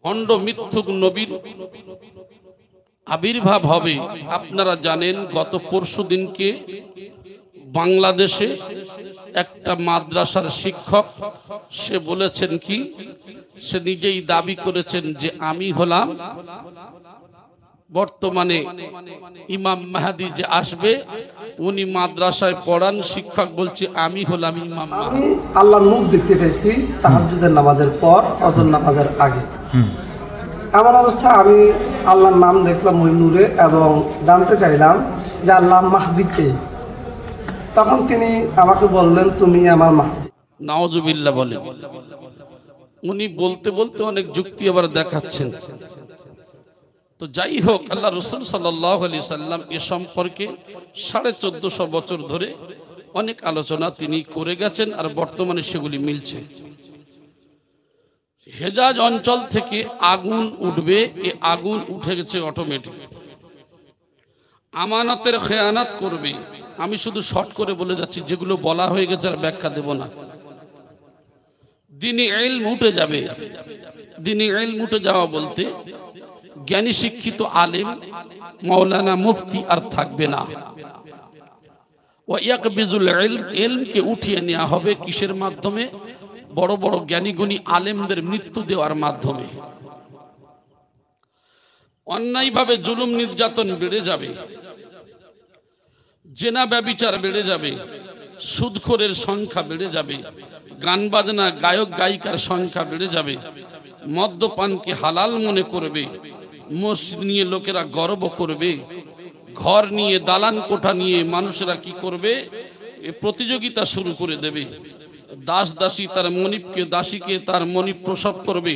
ভণ্ড মিথ্যুক নবীর আবির্ভাব হবে। আপনারা জানেন গত পরশুদিনকে বাংলাদেশে একটা মাদ্রাসার শিক্ষক সে বলেছেন কি, সে নিজেই দাবি করেছেন যে আমি হলাম বর্তমানে ইমাম মাহদি যে আসবে, উনি মাদ্রাসায় পড়ান, শিক্ষক বলছে আমি হলাম ইমাম মাহদি। আমি আল্লাহর মুখ দেখতে পেয়েছি তাহাজ্জুদের নামাজের পর, ফজর নামাজের আগে। এমন অবস্থা আমি আল্লাহর নাম দেখলাম ওই নূরে এবং জানতে চাইলাম যে আল্লাহ মাহদি কে। তখন তিনি আমাকে বললেন, তুমি আমার মাহদি। নাউজুবিল্লাহ বলেন। উনি বলতে বলতে অনেক যুক্তি আবার দেখাচ্ছেন। তো যাই হোক, আল্লাহ রাসূল সাল্লাল্লাহু আলাইহি সাল্লাম এ সম্পর্কে 1450 বছর ধরে অনেক আলোচনা তিনি করে গেছেন, আর বর্তমানে সেগুলি মিলছে। হেজাজ অঞ্চল থেকে আগুন উঠবে, এ আগুন উঠে গেছে অটোমেটিক। আমানতের খেয়ানত করবে। আমি শুধু শর্ট করে বলে যাচ্ছি, যেগুলো বলা হয়ে গেছে আর ব্যাখ্যা দেব না। দ্বীনি ইলম উঠে যাবে। দ্বীনি ইলম উঠে যাওয়া বলতে জ্ঞানী শিক্ষিত আলেম মাওলানা মুফতি আর থাকবে না। ওয়া ইয়াকবিজুল ইলম, ইলমকে উঠিয়ে নেওয়া হবে কিসের মাধ্যমে? বড় বড় জ্ঞানীগুণী আলেমদের মৃত্যু দেওয়ার মাধ্যমে। অন্যায়ভাবে জুলুম নির্যাতন বেড়ে যাবে, জেনা ব্যভিচার বেড়ে যাবে, সুদখোরের সংখ্যা বেড়ে যাবে, গান বাজনা গায়ক গায়িকার সংখ্যা বেড়ে যাবে, মদ্যপানকে হালাল মনে করবে, মসজিদ নিয়ে লোকেরা গর্ব করবে, ঘর নিয়ে দালান কোঠা নিয়ে মানুষেরা কি করবে? প্রতিযোগিতা শুরু করে দেবে। দাস দাসী তার মনিবকে, দাসীকে তার মনিব প্রসব করবে।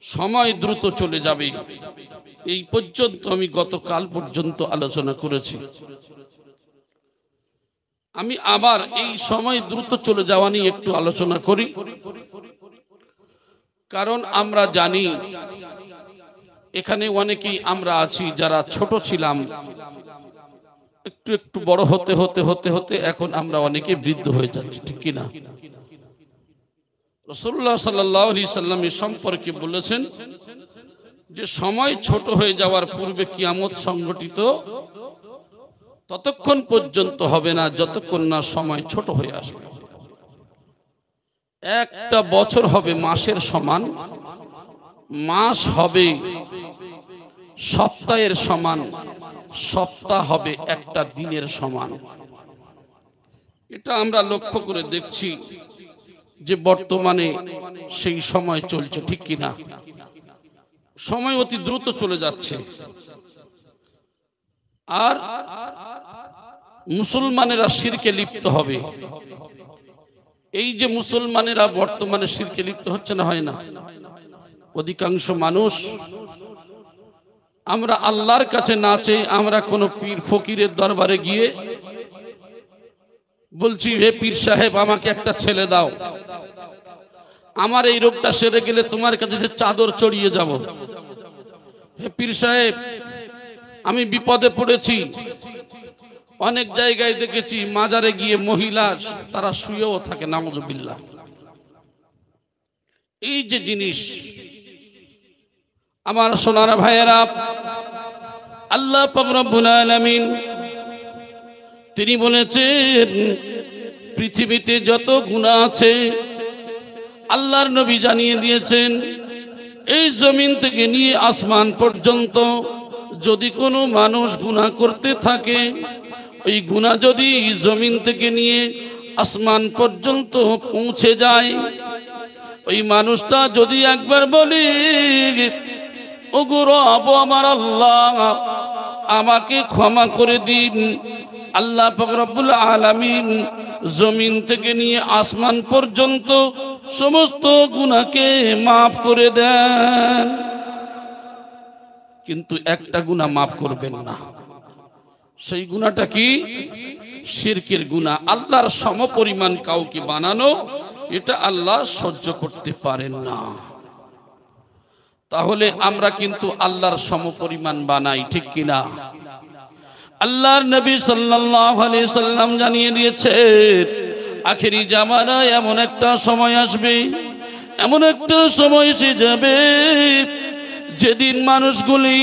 সময় দ্রুত চলে যাবে। এই পর্যন্ত আমি গতকাল পর্যন্ত আলোচনা করেছি। আমি আবার এই সময় দ্রুত চলে যাওয়া নিয়ে একটু আলোচনা করি, কারণ আমরা জানি এখানে অনেকেই আমরা আছি যারা ছোট ছিলাম, একটু একটু বড় হতে হতে হতে হতে এখন আমরা অনেকে বৃদ্ধ হয়ে যাচ্ছি, ঠিক কিনা? রাসূলুল্লাহ সাল্লাল্লাহু আলাইহি সাল্লাম এ সম্পর্কে বলেছেন যে সময় ছোট হয়ে যাওয়ার পূর্বে কিয়ামত সংঘটিত ততক্ষণ পর্যন্ত হবে না যতক্ষণ না সময় ছোট হয়ে আসবে। একটা বছর হবে মাসের সমান, মাস হবে সপ্তাহের সমান, সপ্তাহ হবে একটা দিনের সমান। এটা আমরা লক্ষ্য করে দেখছি যে বর্তমানে সেই সময় চলছে, ঠিক কিনা? সময় অতি দ্রুত চলে যাচ্ছে। আর মুসলমানেরা শিরকে লিপ্ত হবে। এই যে মুসলমানেরা বর্তমানে শিরকে লিপ্ত হচ্ছে না, হয় না? অধিকাংশ মানুষ, আমরা আল্লাহর কাছে না চেয়ে আমরা কোন পীর ফকিরের দরবারে গিয়ে বলছি, হে পীর সাহেব আমাকে একটা ছেলে দাও, আমার এই রোগটা সেরে গেলে তোমার কাছে চাদর চড়িয়ে যাব। হে পীর সাহেব আমি বিপদে পড়েছি। অনেক জায়গায় দেখেছি মাজারে গিয়ে মহিলা তারা শুয়েও থাকে, নাউজুবিল্লাহ। এই যে জিনিস, আমার সোনার ভাইয়েরা, আল্লাহ পাক রব্বুল আলামিন তিনি বলেছেন পৃথিবীতে যত গুনাহ আছে আল্লাহর নবী জানিয়ে দিয়েছেন, এই জমিন থেকে নিয়ে আসমান পর্যন্ত যদি কোনো মানুষ গুনাহ করতে থাকে, ওই গুনাহ যদি জমিন থেকে নিয়ে আসমান পর্যন্ত পৌঁছে যায়, ওই মানুষটা যদি একবার বলি, ওগো রব আমার আল্লাহ আমাকে ক্ষমা করে দিন, আল্লাহ পাক রব্বুল আলামিন জমিন থেকে নিয়ে আসমান পর্যন্ত সমস্ত গুনাহকে মাফ করে দেন। কিন্তু একটা গুনাহ মাফ করবেন না। সেই গুনাহটা কি? শিরকের গুনাহ। আল্লাহর সমপরিমাণ কাউকে বানানো, এটা আল্লাহ সহ্য করতে পারেন না। তাহলে আমরা কিন্তু আল্লাহর সমপরিমাণ বানাই, ঠিক কিনা? আল্লাহর নবী সাল্লাল্লাহু আলাইহি সাল্লাম জানিয়ে দিয়েছেন, আখেরি জামানায় এমন একটা সময় আসবে, এমন একটা সময় এসে যাবে যেদিন মানুষগুলি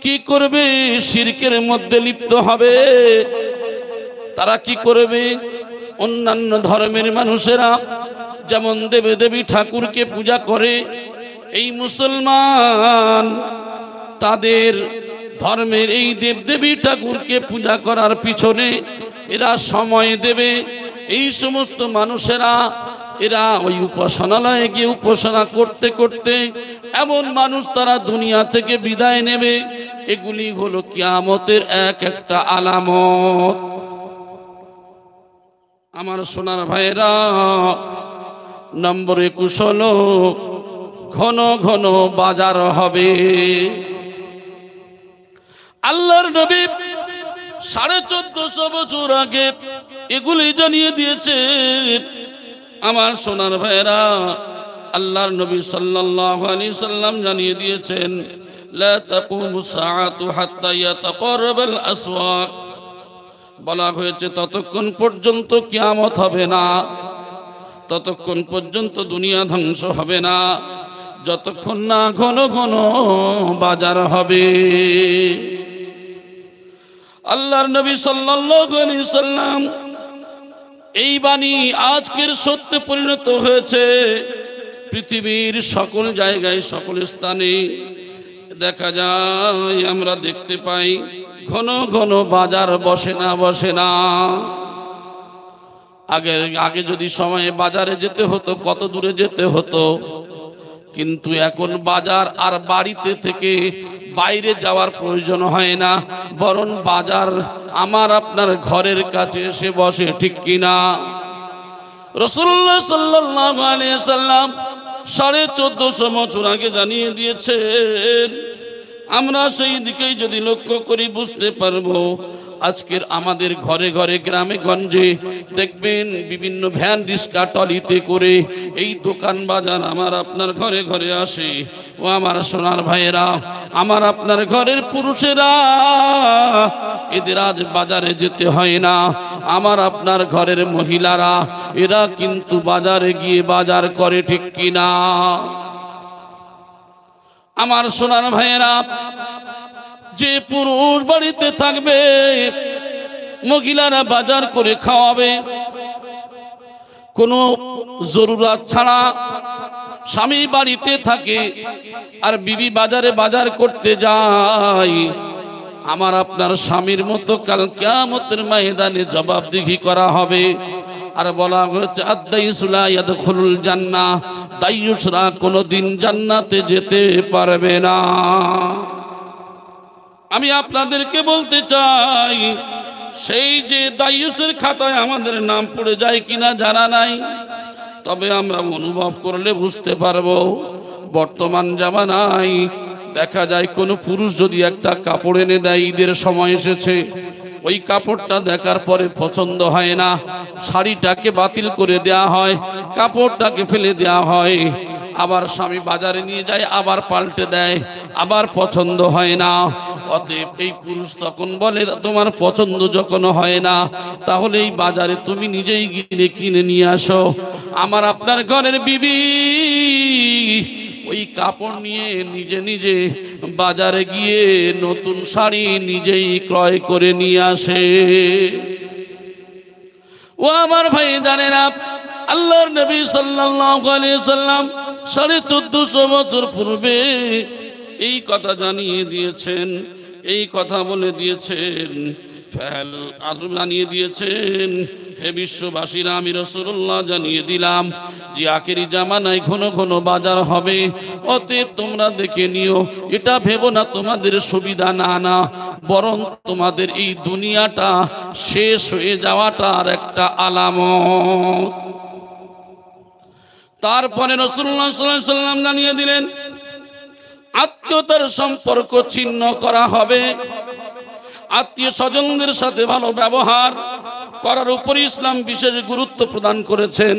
কি করবে? শিরকের মধ্যে লিপ্ত হবে। তারা কি করবে? অন্যান্য ধর্মের মানুষেরা যেমন দেবী দেবী ঠাকুরকে পূজা করে, এই মুসলমান তাদের ধর্মের এই দেবদেবী ঠাকুরকে পূজা করার পিছনে এরা সময় দেবে। এই সমস্ত মানুষেরা এরা ওই উপাসনালয়ে গিয়ে উপাসনা করতে করতে এমন মানুষ তারা দুনিয়া থেকে বিদায় নেবে। এগুলি হলো কিয়ামতের এক একটা আলামত। আমার সোনার ভাইরা, নম্বর 21 হলো ঘন ঘন বাজার হবে। আল্লাহর নবী 1450 বছর আগে এগুলি জানিয়ে দিয়েছেন। আমার সোনার ভাইরা, আল্লাহর নবী সাল্লাল্লাহু আলাইহি সাল্লাম জানিয়ে দিয়েছেন, লা তাকুমুস সাআতু হাত্তা ইয়াতাকাররাবাল আসওয়াক। বলা হয়েছে ততক্ষণ পর্যন্ত কিয়ামত হবে না, ততক্ষণ পর্যন্ত দুনিয়া ধ্বংস হবে না, যতক্ষণ না ঘন ঘন বাজার হবে। আল্লাহর নবী সাল্লাল্লাহু আলাইহি সাল্লাম এই বাণী আজকের সত্যে পরিণত হয়েছে। পৃথিবীর সকল জায়গায় সকল স্থানে দেখা যায়, আমরা দেখতে পাই ঘন ঘন বাজার বসে না। আগে যদি সময়ে বাজারে যেতে হতো, কত দূরে যেতে হতো, কিন্তু এখন বাজার আর বাড়িতে থেকে বাইরে যাওয়ার প্রয়োজন হয় না, বরং বাজার আমার আপনার ঘরের কাছে এসে বসে, ঠিক কিনা? রাসূলুল্লাহ সাল্লাল্লাহু আলাইহি সাল্লাম 1450 বছর আগে জানিয়ে দিয়েছেন। আমরা সেই দিকেই যদি লক্ষ্য করি বুঝতে পারবো। আজকের আমাদের ঘরে ঘরে গ্রামে গঞ্জে দেখবেন বিভিন্ন ভ্যান রিক্সা টলিতে করে এই দোকান বাজার আমার আপনার ঘরে ঘরে আসে। ও আমার সোনার ভাইয়েরা, আমার আপনার ঘরের পুরুষেরা, এদের আজ বাজারে যেতে হয় না। আমার আপনার ঘরের মহিলারা এরা কিন্তু বাজারে গিয়ে বাজার করে, ঠিক কিনা? আমার সোনার ভাইয়েরা, যে পুরুষ বাড়িতে থাকবে মহিলারা বাজার করে খাওয়াবে, কোনো জরুরত ছাড়া। স্বামী বাড়িতে থাকে আর বিবি বাজারে বাজার করতে যায়, আমার আপনার স্বামীর মতো কাল কিয়ামতের ময়দানে জবাবদিহি করা হবে। আর বলা হয়েছে আদ-দাইসুলা ইয়াদখুলুল জান্নাহ, দাইয়ুসরা কোনোদিন জান্নাতে যেতে পারবে না। আমি আপনাদেরকে বলতে চাই, সেই যে দাইয়ুসের খাতায় আমাদের নাম পড়ে যায় কিনা জানা নাই, তবে আমরা অনুভব করলে বুঝতে পারবো। বর্তমান জামানায় দেখা যায় কোনো পুরুষ যদি একটা কাপড় এনে দেয়, ঈদের সময় এসেছে, ওই কাপড়টা দেখার পরে পছন্দ হয় না, শাড়িটাকে বাতিল করে দেয়া হয়, কাপড়টাকে ফেলে দেয়া হয়। আবার স্বামী বাজারে নিয়ে যায়, আবার পাল্টে দেয়, আবার পছন্দ হয় না। অতএব এই পুরুষ তখন বলে, তোমার পছন্দ যখন হয় না, তাহলে এই বাজারে তুমি নিজেই গিয়ে কিনে নিয়ে আসো। আমার আপনার ঘরের বিবি ওই কাপড় নিয়ে নিজে নিজে বাজারে গিয়ে নতুন শাড়ি নিজেই ক্রয় করে নিয়ে আসে। ও আমার ভাই জানেরা, আল্লাহর নবী সাল্লাল্লাহু আলাইহি সাল্লাম 1450 বছর পূর্বে এই কথা জানিয়ে দিয়েছেন, এই কথা বলে দিয়েছেন, জানিয়ে দিয়েছেন, হে বিশ্ববাসীরা, আমি রাসূলুল্লাহ জানিয়ে দিলাম যে আখেরি জামানায় ঘন ঘন বাজার হবে। অতএব তোমরা দেখে নিও, এটা ভেবো না তোমাদের সুবিধা না, বরং তোমাদের এই দুনিয়াটা শেষ হয়ে যাওয়াটার একটা আলামত। তারপরে রাসূলুল্লাহ সাল্লাল্লাহু আলাইহি সাল্লাম জানিয়ে দিলেন, আত্মীয়তার সম্পর্ক ছিন্ন করা হবে। আত্মীয় স্বজনদের সাথে ভালো ব্যবহার করার উপর ইসলাম বিশেষ গুরুত্ব প্রদান করেছেন,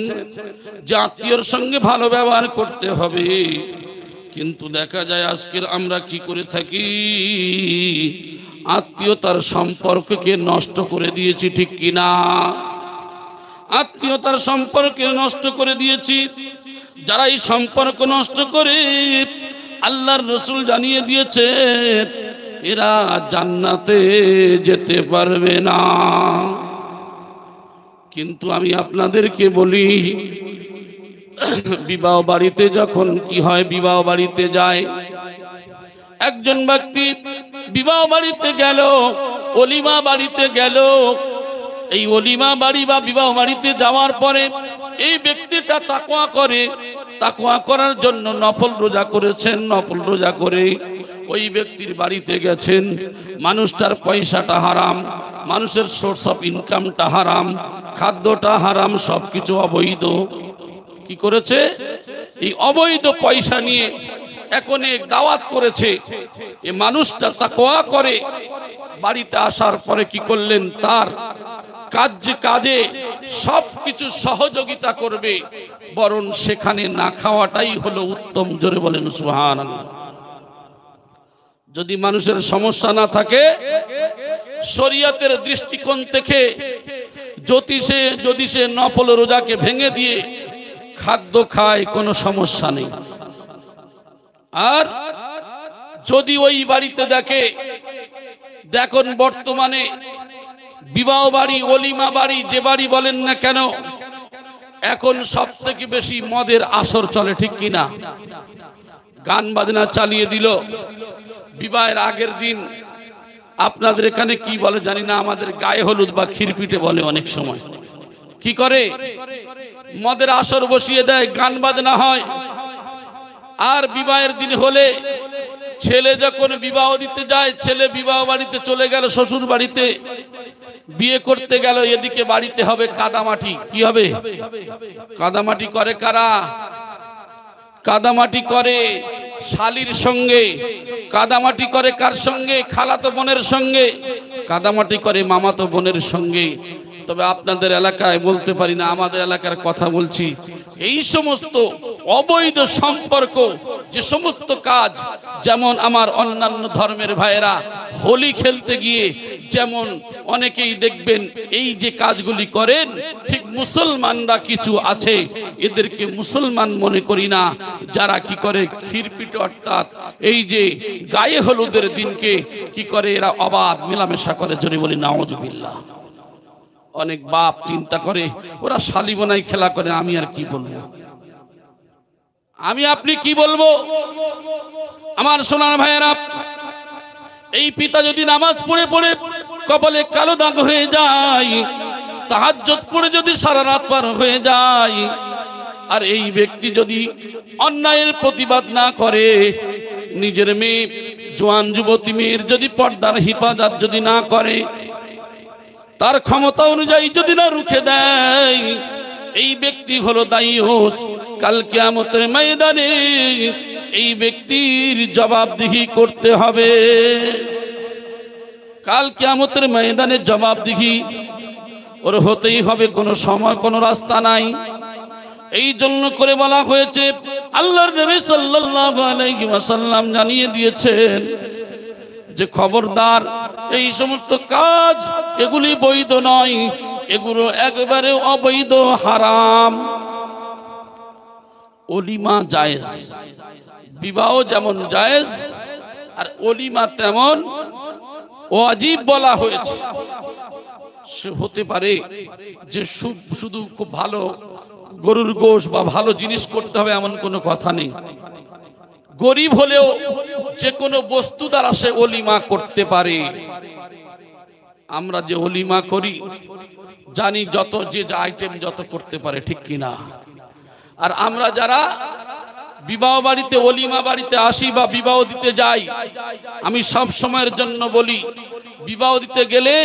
যে আত্মীয়র সঙ্গে ভালো ব্যবহার করতে হবে। কিন্তু দেখা যায় আজকের আমরা কি করে থাকি, আত্মীয়তার সম্পর্ককে নষ্ট করে দিয়েছি, ঠিক কিনা? আত্মীয়তার সম্পর্কে নষ্ট করে দিয়েছি। যারা এই সম্পর্ক নষ্ট করে, আল্লাহর রাসূল জানিয়ে দিয়েছেন এরা জান্নাতে যেতে পারবে না। কিন্তু আমি আপনাদেরকে বলি, বিবাহ বাড়িতে যখন কি হয়, বিবাহ বাড়িতে যায় একজন ব্যক্তি, বিবাহ বাড়িতে গেল, ওলিমা বাড়িতে গেল। এই ওলিমা বাড়ি বা বিবাহ বাড়িতে যাওয়ার পরে এই ব্যক্তিটা তাকওয়া করে, তাকওয়া করার জন্য নফল রোজা করেছেন, নফল রোজা করে ওই ব্যক্তির বাড়িতে গেছেন। মানুষটার পয়সাটা হারাম, মানুষের সোর্স অফ ইনকামটা হারাম, খাদ্যটা হারাম, সবকিছু অবৈধ। কি করেছে? এই অবৈধ পয়সা নিয়ে এখন এক দাওয়াত করেছে। এই মানুষটা তাকওয়া করে বাড়িতে আসার পরে কি করলেন, তার কাজে সবকিছু সহযোগিতা করবে, বরং সেখানে না খাওয়াটাই হলো উত্তম। জোরে বলেন সুবহানাল্লাহ। যদি মানুষের সমস্যা না থাকে, শরীয়তের দৃষ্টিকোণ থেকে যদি সে নফল রোজাকে ভেঙে দিয়ে খাদ্য খায়, কোনো সমস্যা নেই। আর যদি ওই বাড়িতে দেখুন বর্তমানে বিবাহ বাড়ি, ওলিমা বাড়ি, যে বাড়ি বলেন না কেন, এখন সব থেকে বেশি মদের আসর চলে, ঠিক কিনা? গান বাজনা চালিয়ে দিল বিবাহের আগের দিন। আপনাদের এখানে কি বলে জানি না, আমাদের গায়ে হলুদ বা খিরপিটে বলে অনেক সময়। কি করে? মদের আসর বসিয়ে দেয়, গান বাজনা হয়। আর বিবাহের দিন হলে ছেলে যখন বিবাহ দিতে যায়, ছেলে বিবাহ বাড়িতে চলে গেল, শ্বশুর বাড়িতে বিয়ে করতে গেল, এদিকে বাড়িতে হবে কাদামাটি। কি হবে? কাদামাটি করে কারা? কাদামাটি করে শালির সঙ্গে, কাদামাটি করে কার সঙ্গে? খালাতো বোনের সঙ্গে, কাদামাটি করে মামাতো বোনের সঙ্গে। তবে আপনাদের এলাকায় বলতে পারি না, আমাদের এলাকার কথা বলছি। এই সমস্ত অবৈধ সম্পর্ক, যে সমস্ত কাজ, যেমন আমার অন্যান্য ধর্মের ভাইয়েরা হোলি খেলতে গিয়ে যেমন অনেকেই দেখবেন এই যে কাজগুলি করেন, ঠিক মুসলমানরা কিছু আছে, এদেরকে মুসলমান মনে করি না, যারা কি করে খিরপিট, অর্থাৎ এই যে গায়ে হলুদের দিনকে কি করে এরা অবাধ মেলামেশা করে। জোরে বলি নাউজুবিল্লাহ। অনেক বাপ চিন্তা করে ওরা শালিবনাই খেলা করে, আমি আর কি বলবো, আমি আপনি কি বলবো? আমার সোনার ভাইয়েরা, এই পিতা যদি নামাজ পড়ে পড়ে কপালে কালো দাগ হয়ে যায়, তাহাজ্জুদ পড়ে যদি সারা রাত পার হয়ে যায়, আর এই ব্যক্তি যদি অন্যায়ের প্রতিবাদ না করে, নিজের মেয়ে, জোয়ান যুবতী মেয়ের যদি পর্দার হিফাজত যদি না করে, তার ক্ষমতা অনুযায়ী যদি না রুখে দেয়, এই ব্যক্তি হলো দায়ুস। কাল কিয়ামতের ময়দানে এই ব্যক্তির জবাবদিহি করতে হবে। কাল কিয়ামতের ময়দানে জবাবদিহি ওর হতেই হবে, কোনো সময় কোনো রাস্তা নাই। এই জন্য করে বলা হয়েছে, আল্লাহর নবী সাল্লাল্লাহু আলাইহি ওয়াসাল্লাম জানিয়ে দিয়েছেন যে খবরদার, এই সমস্ত কাজ এগুলি বৈধ নয়, এগুলো একবারে অবৈধ, হারাম। ওলিমা জায়েজ, বিবাহ যেমন জায়েজ আর ওলিমা তেমন ওয়াজিব বলা হয়েছে। সে হতে পারে যে শুধু খুব ভালো গরুর গোশ বা ভালো জিনিস করতে হবে এমন কোনো কথা নেই। গরিব হলেও যে কোনো বস্তু দ্বারা সে ওলিমা করতে পারে। আমরা যে ওলিমা করি জানি যত যে আইটেম যত করতে পারে, ঠিক কিনা? আর আমরা যারা বিবাহ বাড়িতে, ওলিমা বাড়িতে আসি বা বিবাহ দিতে যাই, আমি সব সময়ের জন্য বলি, বিবাহ দিতে গেলে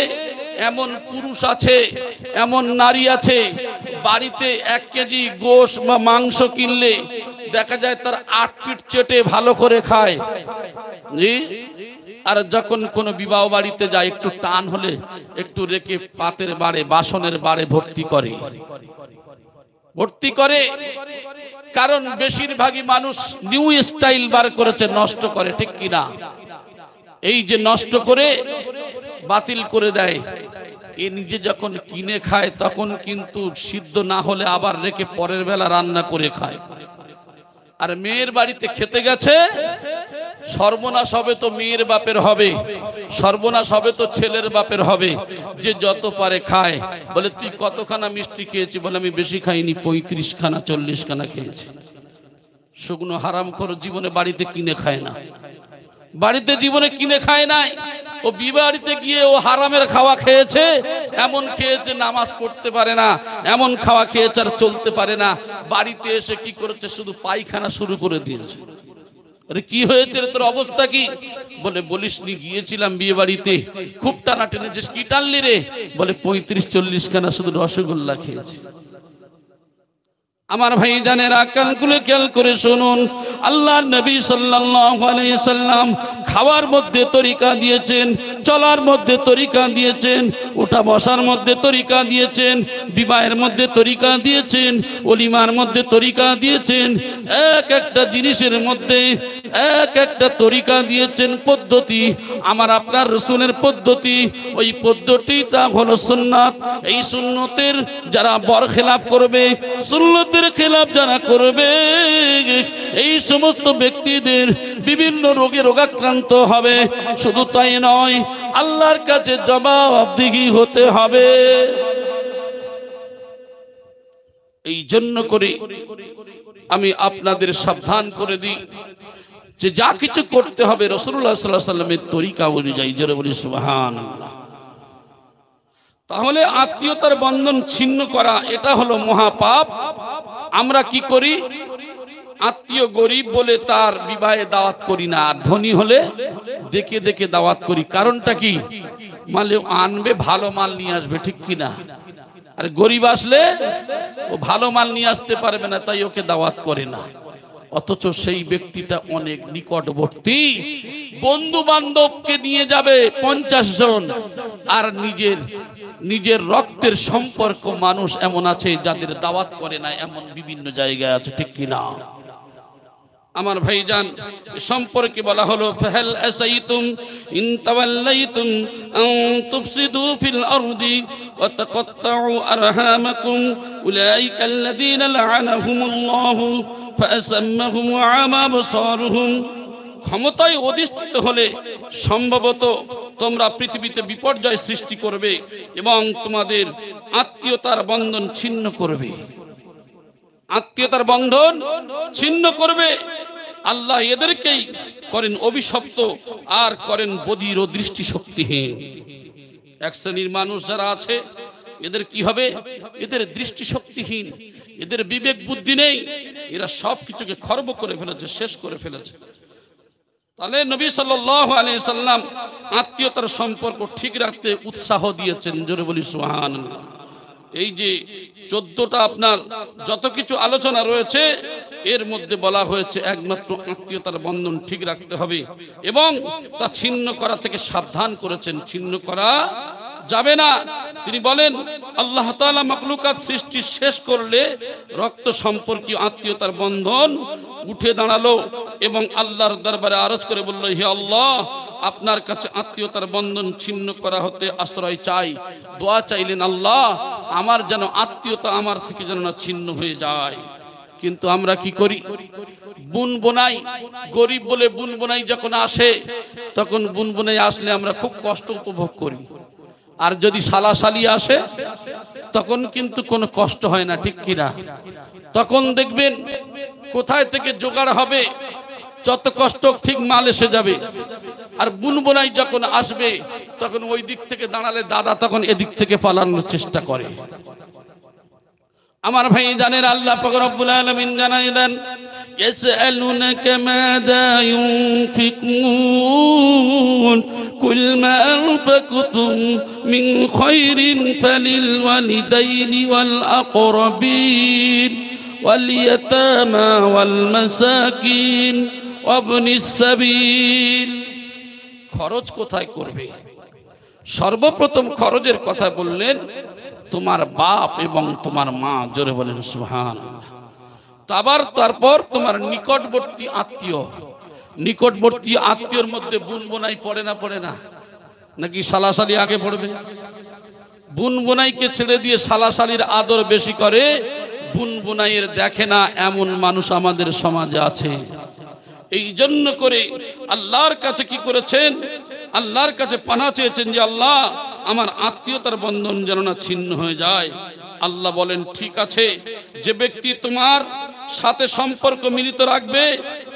এমন পুরুষ আছে, এমন নারী আছে, বাড়িতে 1 কেজি গোশ বা মাংস কিনলে দেখা যায় তার 8 পিঠ চেটে ভালো করে খায়। জি। আর যখন কোনো বিবাহ বাড়িতে যায়, একটু টান হলে একটু রেখে পাতের বাড়ে, বাসনের বাড়ে ভর্তি করে। কারণ বেশিরভাগই মানুষ নিউ স্টাইল বার করেছে, নষ্ট করে, ঠিক কিনা? এই যে নষ্ট করে বাতিল করে দেয়, এ নিজে যখন কিনে খায় তখন কিন্তু সিদ্ধ না হলে আবার রেখে পরের বেলা রান্না করে খায়। আর মেয়ের বাড়িতে খেতে গেছে, সর্বনাশ হবে তো মেয়ের বাপের হবে, সর্বনাশ হবে তো ছেলের বাপের হবে। যে যত পারে খায়। বলে তুই কতখানা মিষ্টি খেয়েছি? বলে আমি বেশি খাইনি, 35 খানা 40 খানা খেয়েছি। শুকনো হারাম করে জীবনে বাড়িতে কিনে খায় না, বাড়িতে জীবনে কিনে খায় নাই। ও বিবাড়িতে গিয়ে ও হারামের খাওয়া খেয়েছে, এমন খেয়েছে নামাজ পড়তে পারে না, এমন খাওয়া খেয়েছে আর চলতে পারে না। বাড়িতে এসে কি করেছে? শুধু পায়খানা শুরু করে দিয়েছে। আরে কি হয়েছে রে, তোর অবস্থা কি? বলে বলিস নি, গিয়েছিলাম বিয়ে বাড়িতে, খুব টানা টেনে। যে কি টানলি রে? বলে 35-40 খানা শুধু রসগোল্লা খেয়েছি। আমার ভাই জানেরা, কান খুলে খেয়াল করে শুনুন, আল্লাহর নবী সাল্লাল্লাহু আলাইহি সাল্লাম খাওয়ার মধ্যে তরিকা দিয়েছেন, চলার মধ্যে তরিকা দিয়েছেন, ওঠা বসার মধ্যে তরিকা দিয়েছেন, বিবাহের মধ্যে তরিকা দিয়েছেন, ওলিমার মধ্যে তরিকা দিয়েছেন। এক একটা জিনিসের মধ্যে এক একটা তরিকা দিয়েছেন, পদ্ধতি। আমার আপনার রাসূলের পদ্ধতি, ওই পদ্ধতিটা হলো সুন্নাত। এই সুন্নতের যারা বরখেলাপ করবে, সুন্নতের খেলাপ যারা করবে, এই সমস্ত ব্যক্তিদের বিভিন্ন রোগে রোগাক্রান্ত হবে। শুধু তাই নয়, আল্লাহর কাছে জবাবদিহি হতে হবে। এই জন্য করে আমি আপনাদের সাবধান করে দিই যে যা কিছু করতে হবে রাসূলুল্লাহ সাল্লাল্লাহু আলাইহি ওয়াসাল্লামের তরিকা অনুযায়ী। জোরে বলি সুবহানাল্লাহ। তাহলে আত্মীয়তার বন্ধন ছিন্ন করা এটা হলো মহাপাপ। আমরা কি করি? আত্মীয় গরিব বলে তার বিবাহে দাওয়াত করি না, আর ধনী হলে দেখে দেখে দাওয়াত করি। কারণটা কি? মালে আনবে, ভালো মাল নিয়ে আসবে, ঠিক কি না? আর গরিব আসলে ও ভালো মাল নিয়ে আসতে পারবে না, তাই ওকে দাওয়াত করে না। অথচ সেই ব্যক্তিটা অনেক নিকটবর্তী, বন্ধু বান্ধবকে নিয়ে যাবে 50 জন, আর নিজের রক্তের সম্পর্ক মানুষ এমন আছে যাদের দাওয়াত করে না, এমন বিভিন্ন জায়গায় আছে, ঠিক কিনা? আমার ভাইজান, সম্পর্কে বলা হলো ফাহাল আসাইতুম ইন তাওয়াল্লাইতুম আন তুফসিদু ফিল আরদি ওয়া তাকাত্তাউ আরহামাকুম উলাইকা আল্লাযীনা লা'আনাহুমুল্লাহু ফাআসাম্মাহুম ওয়া আমা আবসারুহুম। ক্ষমতায় অধিষ্ঠিত হলে সম্ভবত তোমরা পৃথিবীতে বিপর্যয় সৃষ্টি করবে এবং তোমাদের আত্মীয়তার বন্ধন ছিন্ন করবে, আত্মীয়তার বন্ধন ছিন্ন করবে। আল্লাহ এদেরকেই করেন অভিশপ্ত আর করেন বধির ও দৃষ্টিশক্তিহীন। এক শ্রেণীর মানুষ যারা আছে, এদের কি হবে? এদের দৃষ্টিশক্তিহীন, এদের বিবেক বুদ্ধি নেই, এরা সব কিছুকে খর্ব করে ফেলেছে, শেষ করে ফেলেছে। তাহলে নবী সাল্লাল্লাহু আলাইহি সাল্লাম আত্মীয়তার সম্পর্ক ঠিক রাখতে উৎসাহ দিয়েছেন। জোরে বলি সুবহানাল্লাহ। এই যে 14টা আপনার যত কিছু আলোচনা রয়েছে, এর মধ্যে বলা হয়েছে একমাত্র আত্মীয়তার বন্ধন ঠিক রাখতে হবে এবং তা ছিন্ন করা থেকে সাবধান করেছেন। ছিন্ন করা যাবে না। তিনি বলেন, আল্লাহ তাআলা মাখলুকাত সৃষ্টি শেষ করলে রক্ত সম্পর্কীয় আত্মীয়তার বন্ধন উঠে দাঁড়ালো এবং আল্লাহর দরবারে আরজ করে বলল, হে আল্লাহ, আপনার কাছে আত্মীয়তার বন্ধন ছিন্ন করা হতে আশ্রয় চাই। দোয়া চাইলেন, আল্লাহ আমার যেন আত্মীয়তা আমার থেকে যেন না ছিন্ন হয়ে যায়। কিন্তু আমরা কি করি? বুন বোনাই, গরিব বলে বুন বোনাই যখন আসে, তখন বুন বোনাই আসলে আমরা খুব কষ্ট উপভোগ করি। আর যদি শালাশালি আসে, তখন কিন্তু কোনো কষ্ট হয় না, ঠিক কিনা? তখন দেখবেন কোথায় থেকে জোগাড় হবে, যত কষ্ট ঠিক মাল এসে যাবে। আর বুনবোনাই যখন আসবে, তখন ওই দিক থেকে দাঁড়ালে দাদা তখন এদিক থেকে পালানোর চেষ্টা করে। আমার ভাই জানেন, আল্লাহ পাক রব্বুল আলামিন জানাই দেন, ইয়াসআলুনাকা মাযা ইউনফিকুন কুল মা আনফাকতুম মিন খায়রিন ফালিল ওয়ালিদাইনি ওয়াল আকরাবিন ওয়াল ইয়াতামা ওয়াল মাসাকিন ওয়াবনিস সাবিল। খরচ কোথায় করবে? সর্বপ্রথম খরচের কথা বললেন তোমার বাপ এবং তোমার মা। জোরে বলেন সুবহানাল্লাহ। তারপর তোমার নিকটবর্তী আত্মীয়। নিকটবর্তী আত্মীয়র মধ্যে বুন বোনাই পড়ে না? পড়ে না? নাকি শালাশালি আগে পড়বে? বুন বোনাইকে ছেড়ে দিয়ে শালাশালির আদর বেশি করে, বুনবুনাইয়ের দেখে না এমন মানুষ আমাদের সমাজে আছে। এই জন্য করে আল্লাহর কাছে কি করেছেন, আল্লাহর কাছে পানা চেয়েছেন যে আল্লাহ আমার আত্মীয়তার বন্ধন যেন না ছিন্ন হয়ে যায়। আল্লাহ বলেন ঠিক আছে, যে ব্যক্তি তোমার সাথে সম্পর্ক মিলিত রাখবে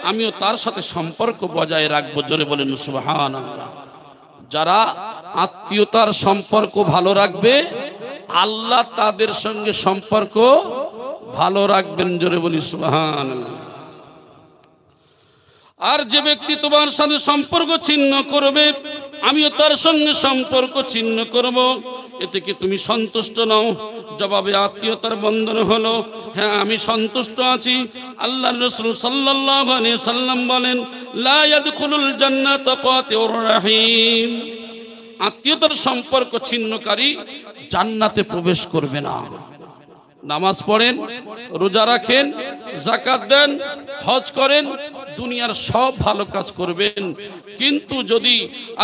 আমিও তার সাথে সম্পর্ক বজায় রাখবো। জোরে বলেন সুবহানাল্লাহ। যারা আত্মীয়তার সম্পর্ক ভালো রাখবে আল্লাহ তাদের সঙ্গে সম্পর্ক ভালো রাখবেন। জোরে বলি সুবহানাল্লাহ। আর যে ব্যক্তি তোমার সাথে সম্পর্ক ছিন্ন করবে আমিও তার সঙ্গে সম্পর্ক ছিন্ন করব। এতে কি তুমি সন্তুষ্ট নও? জবাবে আত্মীয়তার বন্ধন হলো হ্যাঁ আমি সন্তুষ্ট আছি। আল্লাহর রাসূল সাল্লাল্লাহু আলাইহি সাল্লাম বলেন লা ইয়াদখুলুল জান্নাতা কাতিউর রাহিম, আত্মীয়তার সম্পর্ক ছিন্নকারী জান্নাতে প্রবেশ করবে না। নামাজ পড়েন, রোজা রাখেন, যাকাত দেন, হজ করেন, দুনিয়ার সব ভালো কাজ করবেন, কিন্তু যদি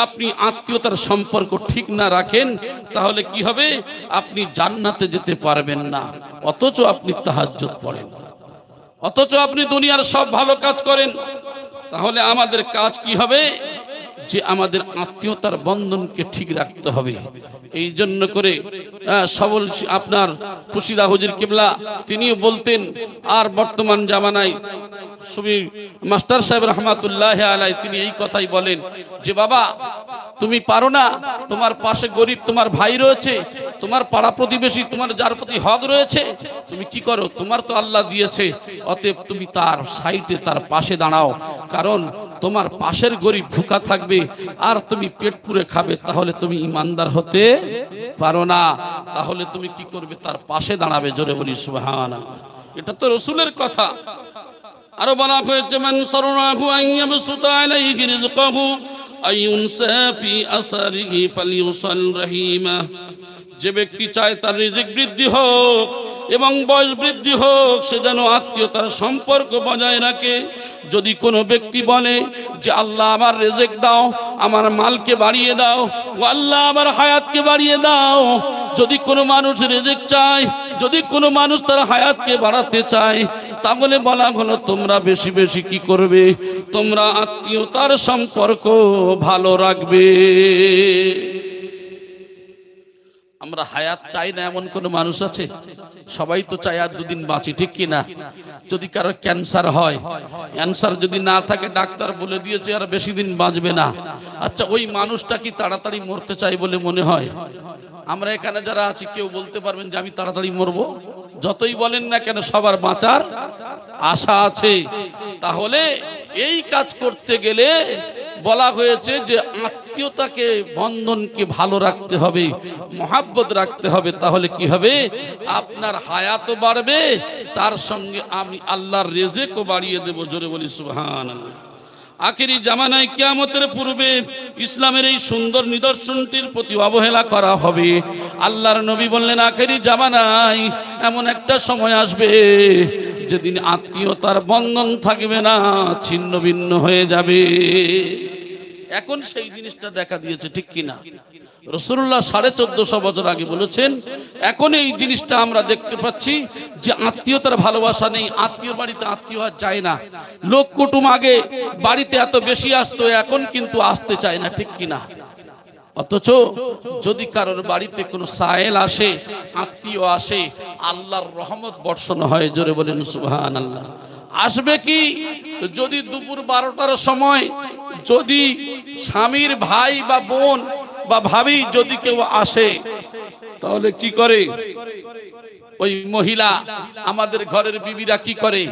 আপনি আত্মীয়তার সম্পর্ক ঠিক না রাখেন তাহলে কি হবে? আপনি জান্নাতে যেতে পারবেন না। অথচ আপনি তাহাজ্জুদ পড়েন, অথচ আপনি দুনিয়ার সব ভালো কাজ করেন। তাহলে আমাদের কাজ কি হবে? যে আমাদের আত্মীয়তার বন্ধনকে ঠিক রাখতে হবে। এই জন্য করে সবল আপনার পুশিদা হুজুর কিবলা তিনিও বলতেন, আর বর্তমান জামানায় সুবি মাস্টার সাহেব রহমাতুল্লাহ আলাই তিনি এই কথাই বলেন যে বাবা তুমি পারো না, তোমার পাশে গরিব তোমার ভাই রয়েছে, তোমার পাড়া প্রতিবেশী তোমার যার প্রতি হক রয়েছে, তুমি কি করো? তোমার তো আল্লাহ দিয়েছে, অতএব তুমি তার সাইডে তার পাশে দাঁড়াও। কারণ তোমার পাশের গরিব ভুকা থাকবে আর তুমি পেট পুরে খাবে, তাহলে তুমি ইমানদার হতে পারো না। তাহলে তুমি কি করবে? তার পাশে দাঁড়াবে। জোরে বলি সুবহানাল্লাহ। এটা তো রাসূলের কথা। আরো বলা হয়েছে মান সারাহু আইয়াবসুতা আলাইহি রিজকাহু আইউনসা ফি আসারিহি ফালিউসাল রাহিমা, যে ব্যক্তি চায় তার রিজিক বৃদ্ধি হোক এবং বয়স বৃদ্ধি হোক সে যেন আত্মীয়তার সম্পর্ক বজায় রাখে। যদি কোনো ব্যক্তি বলে যে আল্লাহ আমার রিজিক দাও, আমার মালকে বাড়িয়ে দাও, ও আল্লাহ আমার হায়াতকে বাড়িয়ে দাও, যদি কোনো মানুষ রিজিক চায়, যদি কোনো মানুষ তার হায়াতকে বাড়াতে চায়, তাহলে বলা হলো তোমরা বেশি বেশি কি করবে? তোমরা আত্মীয়তার সম্পর্ক ভালো রাখবে। আমরা হায়াত চাই না এমন কোন মানুষ আছে? সবাই তো চাই আর দুদিন বাঁচি, ঠিক কি না? যদি কারো ক্যান্সার হয়, ক্যান্সার যদি না থাকে ডাক্তার বলে দিয়েছে আর বেশি দিন বাঁচবে না, আচ্ছা ওই মানুষটা কি তাড়াতাড়ি মরতে চাই বলে মনে হয়? আমরা এখানে যারা আছি কেউ বলতে পারবেন যে আমি তাড়াতাড়ি মরবো? যতই বলেন না কেন সবার বাঁচার আশা আছে। তাহলে এই কাজ করতে গেলে বলা হয়েছে যে আত্মীয়তাকে বন্ধনকে ভালো রাখতে হবে, মহাব্বত রাখতে হবে। তাহলে কি হবে? আপনার হায়াতও বাড়বে, তার সঙ্গে আমি আল্লাহর রিজিকও বাড়িয়ে দেব। জোরে বলি সুবহানাল্লাহ। আখেরি জামানায় কিয়ামতের পূর্বে ইসলামের এই সুন্দর নিদর্শনটির প্রতি অবহেলা করা হবে। আল্লাহর নবী বললেন আখেরি জামানায় এমন একটা সময় আসবে যেদিন আত্মীয়তার বন্ধন থাকবে না, ছিন্ন ভিন্ন হয়ে যাবে। এখন সেই জিনিসটা দেখা দিয়েছে, ঠিক কিনা? রাসূলুল্লাহ 1450 বছর আগে বলেছেন, এখন এই জিনিসটা আমরা দেখতে পাচ্ছি যে আত্মীয়তার ভালোবাসা নেই, আত্মীয় বাড়িতে আত্মীয় আর যায় না। লোক কুটুম আগে বাড়িতে এত বেশি আসতো, এখন কিন্তু আসতে চায় না, ঠিক কিনা? অথচ যদি কারোর বাড়িতে কোনো সায়েল আসে, আত্মীয় আসে, আল্লাহর রহমত বর্ষণ হয়। জোরে বলেন সুবহানাল্লাহ। আসবে কি? যদি দুপুর 12টার সময় যদি স্বামীর ভাই বা বোন বা ভাবি যদি কেউ আসে, তাহলে কি করে ওই মহিলা, আমাদের ঘরের বিবিরা কি করে?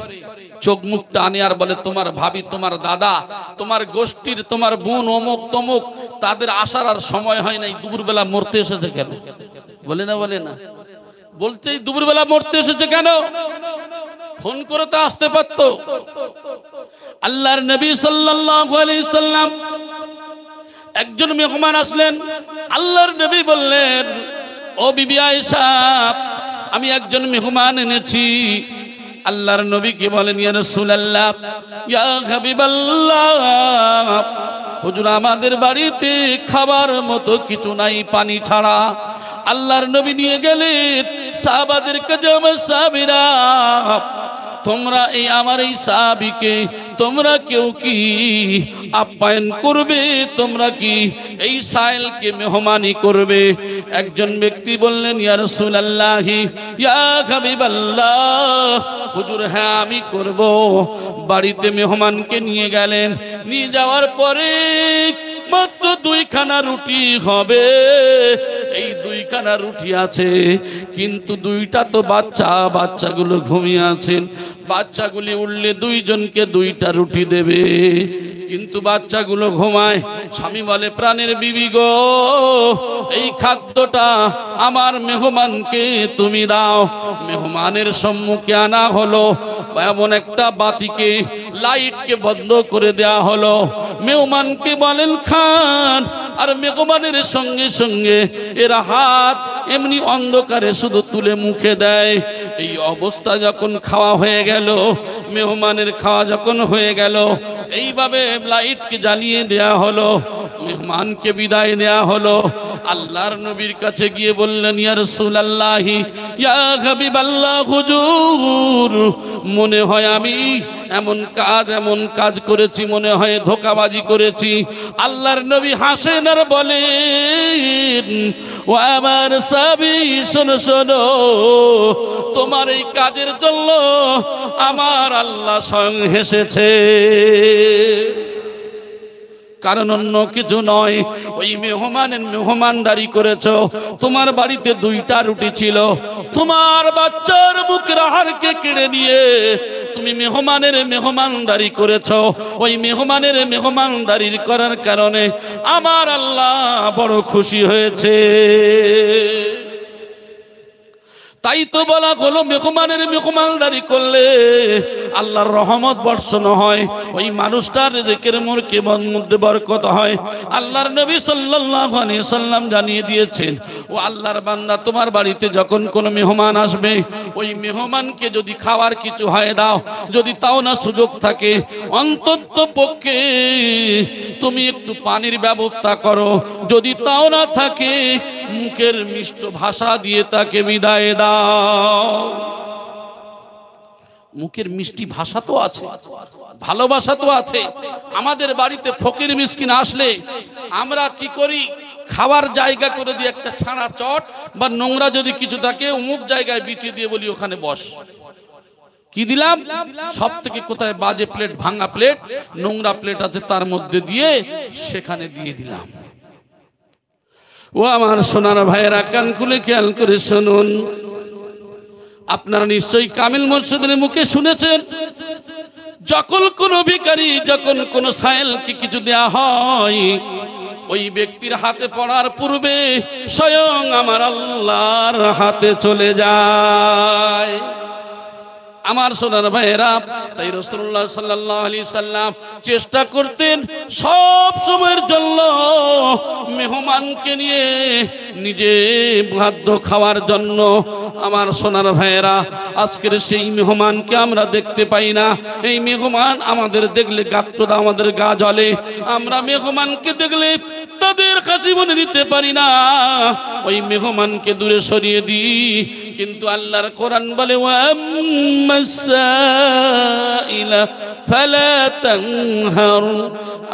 চোখ মুখ টানে আর বলে তোমার ভাবি, তোমার দাদা, তোমার গোষ্ঠীর তোমার বোন অমুক তমুক, তাদের আসার আর সময় হয় নাই, দুপুরবেলা মরতে এসেছে কেন? বলে না, বলে না? বলতেই দুপুরবেলা মরতে এসেছে কেন? ফোন করে তো আসতে পারতো। আল্লাহর নবী সাল্লাল্লাহু আলাইহি সাল্লাম একজন মেহমান আসলেন, আল্লাহর নবী বললেন ও বিবি আয়েশা আমি একজন মেহমান এনেছি। আল্লাহর নবী কি বলেন? ইয়া রাসূলুল্লাহ, ইয়া হাবিবাল্লাহ, হুজুর আমাদের বাড়িতে খাবার মতো কিছু নাই পানি ছাড়া। আল্লাহর নবী নিয়ে গেলেন সাহাবাদের কাছে আমার সাহাবীরা, তোমরা এই আমার এই সাহাবীকে তোমরা কেউ কি আপ্যায়ন করবে? তোমরা কি এই সাইলকে মেহমানি করবে? একজন ব্যক্তি বললেন, ইয়া রাসূলুল্লাহ, ইয়া হাবিবাল্লাহ, হুজুর হ্যাঁ আমি করব। বাড়িতে মেহমানকে নিয়ে গেলেন, নিয়ে যাওয়ার পরে মাত্র 2খানা রুটি হবে। এই 2খানা রুটি আছে, কিন্তু 2টা তো বাচ্চাগুলো ঘুমিয়ে আছেন। বাচ্চাগুলি উঠলে 2জনকে 2টা রুটি দেবে, কিন্তু বাচ্চাগুলো ঘুমায়। স্বামী বলে, প্রাণের বিবি গো, এই খাদ্যটা আমার মেহমানকে তুমি দাও। মেহমানের সম্মুখে আনা হলো, এমন একটা বাতিকে লাইটকে বন্ধ করে দেয়া হলো। মেহমানকে বলেন খান, আর মেহমানের সঙ্গে সঙ্গে এরা হাত এমনি অন্ধকারে শুধু তুলে মুখে দেয়। এই অবস্থা যখন খাওয়া হয়ে গেল, মেহমানের খাওয়া যখন হয়ে গেল, এইভাবে লাইটকে জ্বালিয়ে দেয়া হলো, মেহমানকে বিদায় দেয়া হলো। আল্লাহর নবীর কাছে গিয়ে বললেন, ইয়া রাসূলুল্লাহ, ইয়া হাবিবাল্লাহ, হুজুর মনে হয় আমি এমন কাজ করেছি, মনে হয় ধোঁকাবাজি করেছি। আল্লাহর নবী হাসেন আর বলেন, ও আমার সাহাবী, শোনো শোনো, তোমার এই কাজের জন্য আমার আল্লাহ স্বয়ং হেসেছে। কারণ অন্য কিছু নয়, ওই মেহমানের মেহমানদারি করেছ। তোমার বাড়িতে 2টা রুটি ছিল, তোমার বাচ্চার বুকের আহারকে কেড়ে নিয়ে তুমি মেহমানের মেহমানদারি করেছ। ওই মেহমানের মেহমানদারির করার কারণে আমার আল্লাহ বড় খুশি হয়েছে। তাই তো বলা হলো, মেহমানের মেহমানদারি করলে আল্লাহর রহমত বর্ষণ হয়, ওই মানুষটার রিজিকের মধ্যে বরকত হয়। আল্লাহর নবী সাল্লাল্লাহু আলাইহি সাল্লাম জানিয়ে দিয়েছেন, ও আল্লাহর বান্দা, তোমার বাড়িতে যখন কোনো মেহমান আসবে, ওই মেহমানকে যদি খাওয়ার কিছু হয় দাও, যদি তাও না সুযোগ থাকে, অন্তত পক্ষে তুমি একটু পানির ব্যবস্থা করো, যদি তাও না থাকে মুখের মিষ্ট ভাষা দিয়ে তাকে বিদায় দাও। মুখের মিষ্টি ভাষা তো আছে, ভালোবাসা তো আছে। আমাদের বাড়িতে ফকির মিসকিন আসলে আমরা কি করি? খাওয়ার জায়গা করে দিয়ে একটা ছাড়া চট বা নোংরা যদি কিছু থাকে অমুক জায়গায় বিছিয়ে দিয়ে বলি, ওখানে বস। কি দিলাম? সব থেকে কোথায় বাজে প্লেট, ভাঙা প্লেট, নোংরা প্লেট আছে, তার মধ্যে দিয়ে সেখানে দিয়ে দিলাম। ও আমার সোনার ভাইয়েরা, কান খুলে খেয়াল করে শুনুন। আপনারা নিশ্চয়ই কামিল মুর্শিদের মুখে শুনেছেন, যখন কোনো ভিখারি, যখন কোনো সায়েলকে কিছু দেয়া হয়, ওই ব্যক্তির হাতে পড়ার পূর্বে স্বয়ং আমার আল্লাহর হাতে চলে যায়। আমার সোনার ভাইয়েরা, তাই রাসূলুল্লাহ সাল্লাল্লাহু আলাইহি সাল্লাম চেষ্টা করতেন সব সময়ের জন্য মেহমানকে নিয়ে নিজে খাদ্য খাওয়ার জন্য। আমার সোনার ভাইয়েরা, আজকের সেই মেহমানকে আমরা দেখতে পাই না। এই মেহমান আমাদের দেখলে গাত্রদা আমাদের গা জ্বলে। আমরা মেহমানকে দেখলে তাদের কাছে মনে নিতে পারি না, ওই মেহমানকে দূরে সরিয়ে দিই। কিন্তু আল্লাহর কোরআন বলে,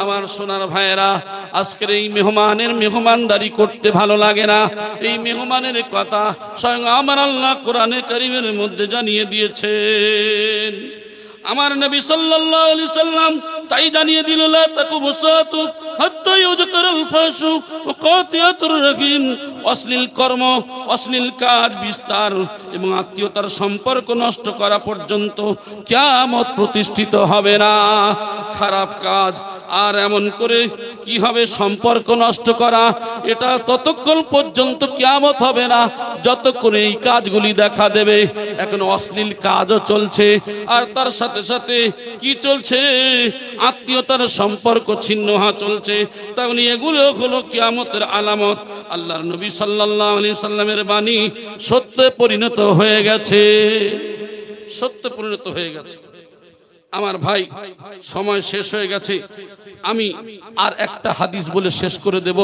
আমার সোনার ভাইয়েরা, আজকের এই মেহমানের মেহমানদারি করতে ভালো লাগে না। এই মেহমানের কথা স্বয়ং আমার আল্লাহ কোরআনে কারীমের মধ্যে জানিয়ে দিয়েছেন। আমার নবী সাল্লাল্লাহু আলাইহি সাল্লাম তাই জানিয়ে দিল, লা তাকুবুসাতু হাত্তা ইউযকারাল ফাহশু ওয়া কাতিয়াতুর রাহিম। অশ্লীল কর্ম, অশ্লীল কাজ বিস্তার এবং আত্মীয়তার সম্পর্ক নষ্ট করা পর্যন্ত কিয়ামত প্রতিষ্ঠিত হবে না। খারাপ কাজ আর এমন করে কি হবে? সম্পর্ক নষ্ট করা, এটা ততক্ষণ পর্যন্ত কিয়ামত হবে না যতক্ষণ এই কাজগুলি দেখা দেবে। এখন অশ্লীল কাজও চলছে, আর তার সাথে সাথে কি চলছে? আত্মীয়তার সম্পর্ক ছিন্ন হওয়া চলছে। তাহলে এগুলো হলো কিয়ামতের আলামত। আল্লাহর নবী সাল্লাল্লাহু আলাইহি সাল্লামের বাণী সত্যে পরিণত হয়ে গেছে, সত্যে পরিণত হয়ে গেছে। আমার ভাই, সময় শেষ হয়ে গেছে, আমি আর একটা হাদিস বলে শেষ করে দেব।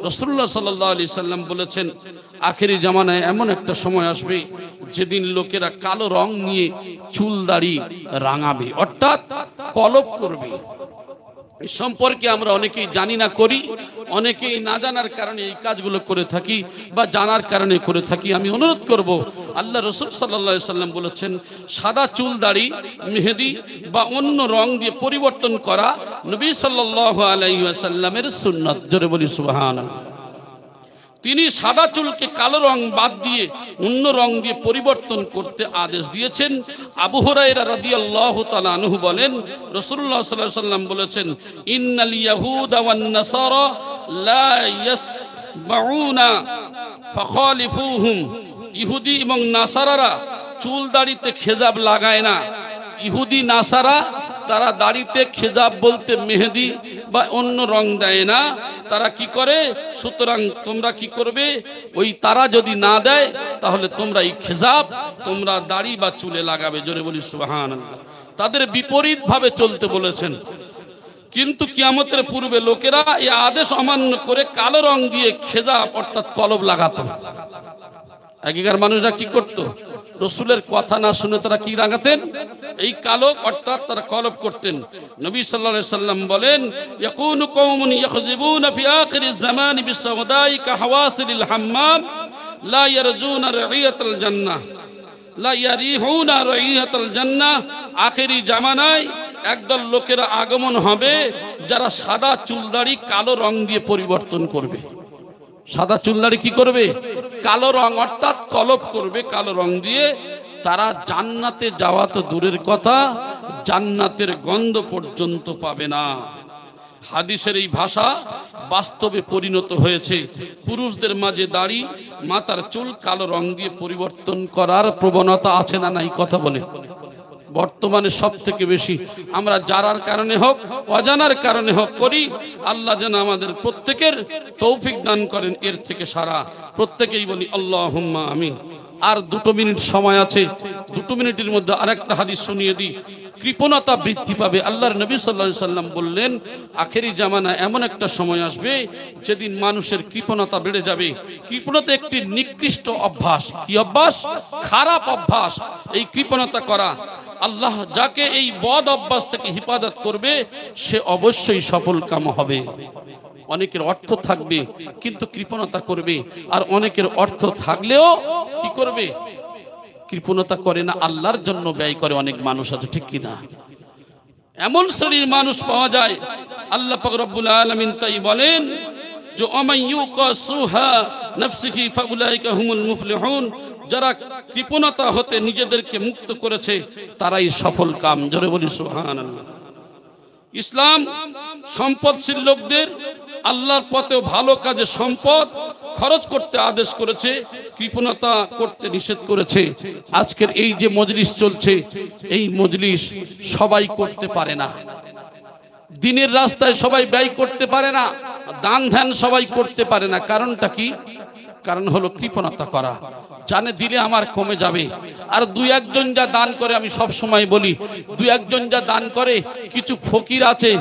রাসূলুল্লাহ সাল্লাল্লাহু আলাইহি সাল্লাম বলেছেন, আখেরি জামানায় এমন একটা সময় আসবে যেদিন লোকেরা কালো রং নিয়ে চুল দাড়ি রাঙাবে, অর্থাৎ কলপ করবে। এই সম্পর্কে আমরা অনেকেই জানি না, করি, অনেকেই না জানার কারণে এই কাজগুলো করে থাকি বা জানার কারণে করে থাকি। আমি অনুরোধ করব, আল্লাহ রসুল সাল্লাল্লাহু আলাইহি সাল্লাম বলেছেন সাদা চুল দাড়ি মেহেদি বা অন্য রং দিয়ে পরিবর্তন করা নবী সাল্লাল্লাহু আলাইহি ওয়াসাল্লামের সুন্নাত। জোরে বলি সুবহানাল্লাহ। তিনি সাদা চুলকে কালো রং বাদ দিয়ে অন্য রং দিয়ে পরিবর্তন করতে আদেশ দিয়েছেন। আবু হুরায়রা রাদিয়াল্লাহু তাআলা আনহু বলেন, রাসূলুল্লাহ সাল্লাল্লাহু আলাইহি ওয়াসাল্লাম বলেছেন, ইন্নাল ইয়াহুদা ওয়ান নাসারা লা ইয়াসবাউনা ফাখালিফুহুম। ইহুদি এবং নাসারারা চুল দাড়িতে খেজাব লাগায় না। ইহুদি নাসারা তারা দাড়িতে খেজাব বলতে মেহেদি বা অন্য রং দেয় না, তারা কি করে? সুতরাং তোমরা কি করবে? ওই তারা যদি না দেয় তাহলে তোমরা এই খেজাব তোমরা দাড়ি বা চুলে লাগাবে। জোরে বলি সুবহানাল্লাহ। তাদের বিপরীত ভাবে চলতে বলেছেন। কিন্তু কিয়ামতের পূর্বে লোকেরা এই আদেশ অমান্য করে কালো রং দিয়ে খেজাব অর্থাৎ কলব লাগাতো। আগেকার মানুষরা কি করতো? রসুলের কথা না শুনে তারা কি লাগাতেন? এই কালো অর্থাৎ তারা কলব করতেন। নবী সাল্লাল্লাহু আলাইহি সাল্লাম বলেন, ইয়াকুনু কওমুন ইয়াখযিবুনা ফি আখিরিজ জামানি বিসওদাই কাহাওয়াসিলিল হাম্মাম লা ইয়ারজুনা রাইয়াতাল জান্নাহ লা ইয়ারিহুনা রাইয়াতাল জান্নাহ। আখিরি জামানায় একদল লোকেরা আগমন হবে যারা সাদা চুলদাড়ি কালো রং দিয়ে পরিবর্তন করবে। সাদা চুলদাড়ি কি করবে? কালো রং অর্থাৎ কলপ করবে কালো রং দিয়ে। তারা জান্নাতে যাওয়া তো দূরের কথা, জান্নাতের গন্ধ পর্যন্ত পাবে না। হাদিসের এই ভাষা বাস্তবে পরিণত হয়েছে। পুরুষদের মাঝে দাড়ি, মাথার চুল কালো রং দিয়ে পরিবর্তন করার প্রবণতা আছে না নাই? কথা বলে বর্তমানে সব থেকে বেশি আমরা জানার কারণে হোক অজানার কারণে হোক করি। আল্লাহ যেন আমাদের প্রত্যেকের তৌফিক দান করেন এর থেকে সারা। প্রত্যেকেই বলি আল্লাহুম্মা আমিন। আর 2 মিনিট সময় আছে, 2 মিনিটের মধ্যে আরেকটা হাদিস শুনিয়ে দিই। কৃপণতা বৃদ্ধি পাবে। আল্লাহর নবী সাল্লাল্লাহু আলাইহি সাল্লাম বললেন, আখেরি জামানা এমন একটা সময় আসবে যেদিন মানুষের কৃপণতা বেড়ে যাবে। কৃপণতা একটি নিকৃষ্ট অভ্যাস। কি অভ্যাস? খারাপ অভ্যাস। এই কৃপণতা করা, আল্লাহ যাকে এই বদ অভ্যাস থেকে হিফাজত করবে সে অবশ্যই সফল কাম হবে। অনেকের অর্থ থাকবে কিন্তু কৃপণতা করবে, আর অনেকের অর্থ থাকলেও কি করবে? কৃপণতা করে না, আল্লাহর জন্য ব্যয় করে। অনেক মানুষ আছে, ঠিক কিনা? এমন শ্রেণীর মানুষ পাওয়া যায়, আল্লাহ পাক রব্বুল আলামিন তাই বলেন যে অমাইয়ুকাসুহা নাফসিহি ফাউলাইকা হুমুল মুফলিহুন। যারা কৃপণতা হতে নিজেদেরকে মুক্ত করেছে তারাই সফল কাম। জোরে বলি সুবহানাল্লাহ। ইসলাম সম্পদশীল লোকদের আল্লাহর পথে ভালো কাজে সম্পদ খরচ করতে আদেশ করেছে, কৃপণতা করতে নিষেধ করেছে। আজকের এই যে মজলিস চলছে, এই মজলিস সবাই করতে পারে না। দিনের রাস্তায় সবাই ব্যয় করতে পারে না, দান ধ্যান সবাই করতে পারে না। কারণটা কি? কারণ হলো কৃপণতা করা। জানে দিলে আমার কমে যাবে। আর 2-1 জন যা দান করে, আমি সব সময় বলি 2-1 জন যা দান করে, কিছু ফকির আছে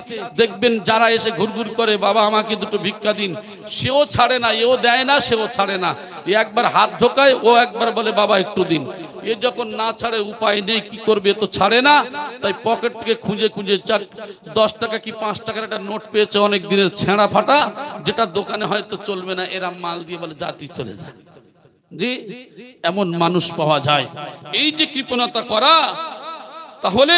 দেখবেন যারা এসে ঘুরঘুর করে, বাবা আমাকে 2টো ভিক্ষা দিন, সেও ছাড়ে না, এও দেয় না, সেও ছাড়ে না। এ একবার হাত ঢোকায়, ও একবার বলে বাবা একটু দিন। এ যখন না ছাড়ে উপায় নেই, কি করবে? তো ছাড়ে না। তাই পকেট থেকে খুঁজে খুঁজে 10 টাকা কি 5 টাকার একটা নোট পেয়েছে অনেক দিনের ছেঁড়া ফাটা, যেটা দোকানে হয়তো চলবে না, এরা মাল দিয়ে বলে জাতি চলে যায়। জি, এমন মানুষ পাওয়া যায়। এই যে কৃপণতা করা, তাহলে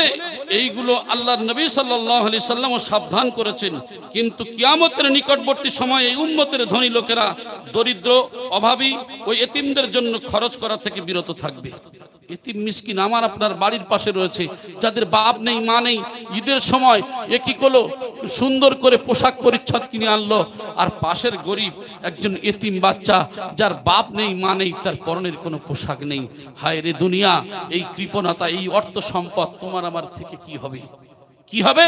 এইগুলো আল্লাহর নবী সাল্লাল্লাহু আলাইহি সাল্লাম সাবধান করেছেন। কিন্তু কিয়ামতের নিকটবর্তী সময়ে এই উম্মতের ধনী লোকেরা দরিদ্র অভাবী ওই এতিমদের জন্য খরচ করা থেকে বিরত থাকবে। এতিম মিসকিন আমার আপনার বাড়ির পাশে রয়েছে, যাদের বাপ নেই মা নেই। ঈদের সময় এ কি করলো? সুন্দর করে পোশাক পরিচ্ছদ কিনে আনলো, আর পাশের গরিব একজন এতিম বাচ্চা যার বাপ নেই মা নেই, তার পরনের কোনো পোশাক নেই। হায় রে দুনিয়া, এই কৃপণতা, এই অর্থ সম্পদ তোমার আমার থেকে কি হবে? কি হবে?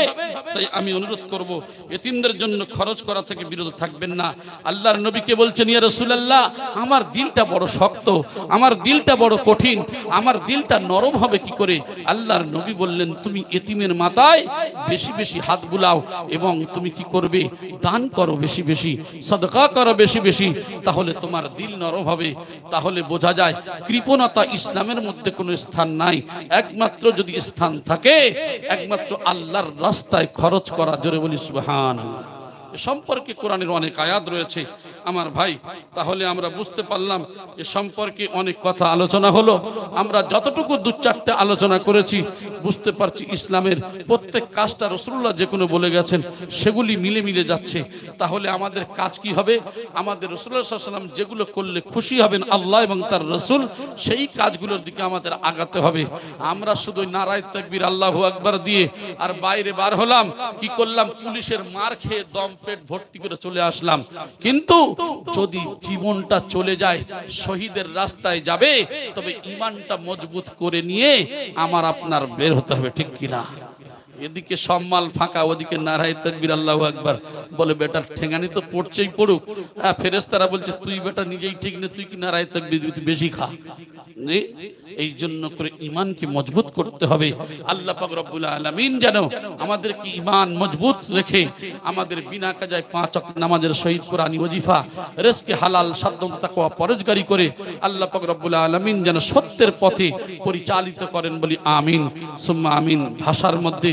তাই আমি অনুরোধ করব, এতিমদের জন্য খরচ করা থেকে বিরত থাকবেন না। আল্লাহর নবীকে বলছেন, ইয়া রাসূলুল্লাহ, আমার দিলটা বড় শক্ত, আমার দিলটা বড় কঠিন, আমার দিলটা নরম হবে কি করে? আল্লাহর নবী বললেন, তুমি এতিমের মাথায় বেশি বেশি হাত বুলাও এবং তুমি কি করবে? দান করো বেশি বেশি, সদকা করো বেশি বেশি, তাহলে তোমার দিল নরম হবে। তাহলে বোঝা যায় কৃপণতা ইসলামের মধ্যে কোনো স্থান নাই। একমাত্র যদি স্থান থাকে, একমাত্র আল্লাহর রাস্তায় খরচ করা। জোরে বলি সুবহানাল্লাহ। এ সম্পর্কে কোরআনের অনেক আয়াত রয়েছে আমার ভাই। তাহলে আমরা বুঝতে পারলাম এ সম্পর্কে অনেক কথা আলোচনা হলো। আমরা যতটুকু দু চারটে আলোচনা করেছি বুঝতে পারছি ইসলামের প্রত্যেক কাজটা রাসূলুল্লাহ যে কোনো বলে গেছেন সেগুলি মিলে মিলে যাচ্ছে। তাহলে আমাদের কাজ কি হবে? আমাদের রাসূলুল্লাহ সাল্লাল্লাহু আলাইহি ওয়াসাল্লাম যেগুলো করলে খুশি হবেন আল্লাহ এবং তার রাসূল, সেই কাজগুলোর দিকে আমাদের আগাতে হবে। আমরা শুধু নারায়ে তাকবীর আল্লাহু আকবার দিয়ে আর বাইরে বার হলাম, কি করলাম? পুলিশের মার খেয়ে দম পেট ভর্তি করে চলে আসলাম। কিন্তু যদি জীবনটা চলে যায়, শহীদের রাস্তায় যাবে, তবে ঈমানটা মজবুত করে নিয়ে আমার আপনার বের হতে হবে, ঠিক কিনা? এদিকে সম্মাল ফাঁকা, ওদিকে নারায়ে তাকবীর আল্লাহু আকবার বলে, বেটার ঠেঙানি তো পড়ছেই পড়ুক। হ্যাঁ, ফেরেশতারা বলছে, তুই বেটা নিজেই ঠিক না, তুই কি নারায়ে তাকবীর বেশি খা। এই জন্য করে ঈমানকে মজবুত করতে হবে। আল্লাহ পাক রব্বুল আলামিন যেন আমাদেরকে ঈমান মজবুত রেখে আমাদের বিনা কাজায় 5 ওয়াক্ত নামাজের শহীদ কোরআনী ওজিফা, রিজকে হালাল, সাধ্য তাকওয়া পরহেজগারি করে আল্লাহ পাক রব্বুল আলামিন যেন সত্যের পথে পরিচালিত করেন, বলি আমিন সুম্মা আমিন। ভাষার মধ্যে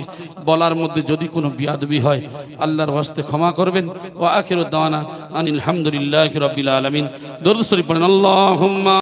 বলার মধ্যে যদি কোনো বিয়াদবি হয় আল্লাহর ওয়াস্তে ক্ষমা করবেন। ওয়া আখিরু দাওয়ানা আনিল হামদুলিল্লাহি রাব্বিল আলামিন। দরুদ শরীফ পড়েন। আল্লাহুম্মা